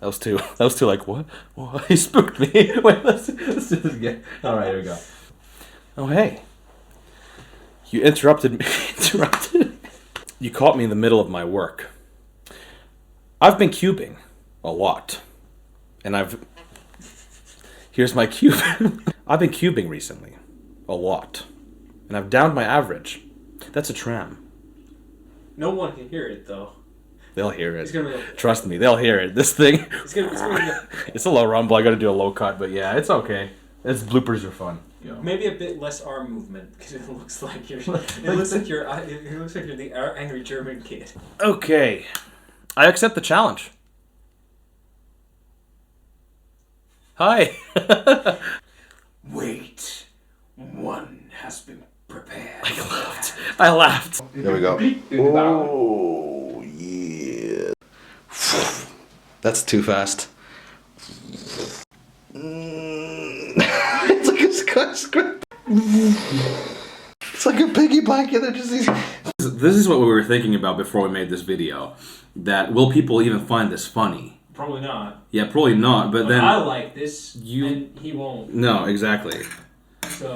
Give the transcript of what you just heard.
That was too like, what? He spooked me. Wait, let's do this again. All right, here we go. Oh, hey. You interrupted me. You caught me in the middle of my work. I've been cubing a lot. And here's my cube. I've been cubing recently. A lot. And I've downed my average. That's a tram. No one can hear it, though. They'll hear it. Like, trust me, they'll hear it. This thing... It's a low rumble. I gotta do a low cut, but yeah, it's okay. Bloopers are fun. Maybe a bit less arm movement, because it looks like you're... It looks like you're the angry German kid. Okay. I accept the challenge. Hi. Wait. One has been prepared. I laughed. There we go. Oh, yeah. That's too fast. It's like a skyscraper. It's like a piggy blanket that just... This is what we were thinking about before we made this video. That will people even find this funny? Probably not. Yeah, probably not, but then... I like this, and he won't. No, exactly. So...